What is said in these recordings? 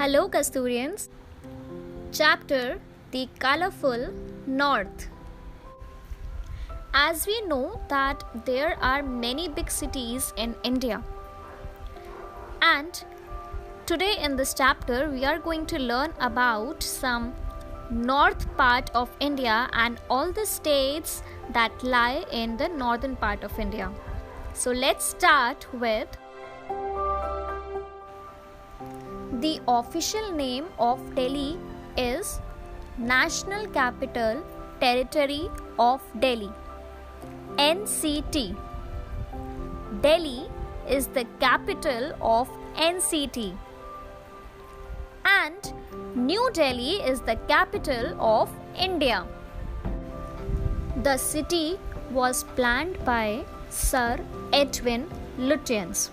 Hello, Kasturians. Chapter The Colorful North. As we know that there are many big cities in India, and today in this chapter we are going to learn about some north part of India and all the states that lie in the northern part of India. So let's start with the official name of Delhi is National Capital Territory of Delhi, NCT. Delhi is the capital of NCT, and New Delhi is the capital of India. The city was planned by Sir Edwin Lutyens.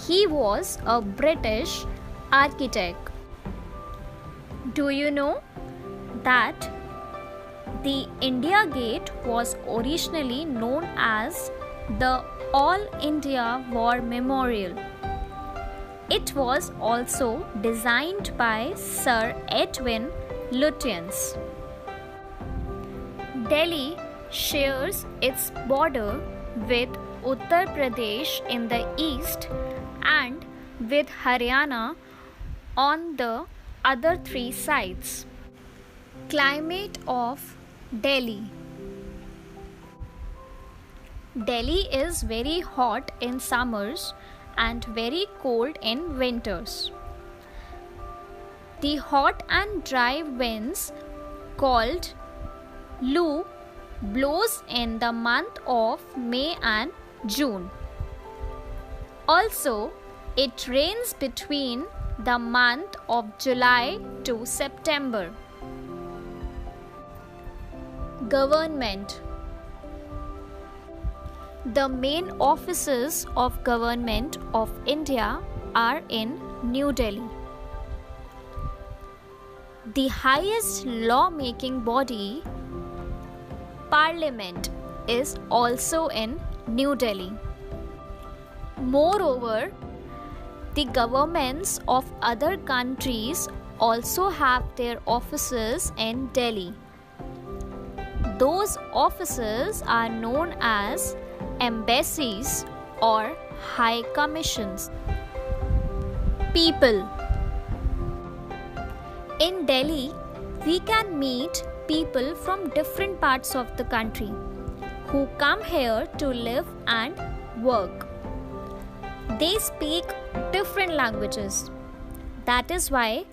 He was a British architect. Do you know that the India Gate was originally known as the All India War Memorial? It was also designed by Sir Edwin Lutyens. Delhi shares its border with Uttar Pradesh in the east and with Haryana on the other three sides. Climate of Delhi. Delhi is very hot in summers and very cold in winters. The hot and dry winds called Lu blows in the month of May and June. Also, it rains between the month of July to September. Government. The main offices of Government of India are in New Delhi. The highest law-making body, Parliament, is also in New Delhi. Moreover, the governments of other countries also have their offices in Delhi. Those offices are known as embassies or high commissions. People. In Delhi, we can meet people from different parts of the country who come here to live and work. They speak different languages. That is why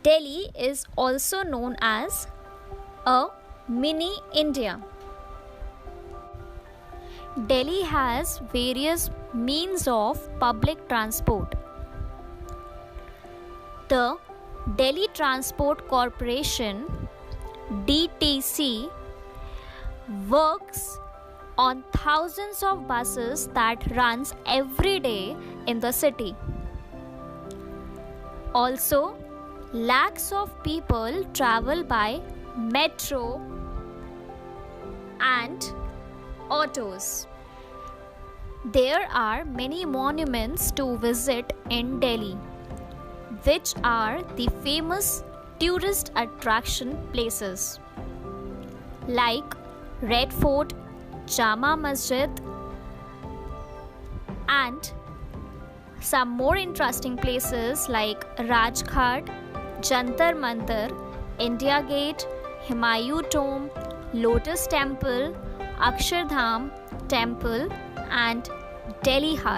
Delhi is also known as a mini India. Delhi has various means of public transport. The Delhi Transport Corporation DTC works on thousands of buses that runs every day in the city. Also, lakhs of people travel by metro and autos. There are many monuments to visit in Delhi, which are the famous tourist attraction places like Red Fort, Jama Masjid, and some more interesting places like Rajghat, Jantar Mantar, India Gate, Humayun Tomb, Lotus Temple, Akshardham Temple, and Delhi Hut.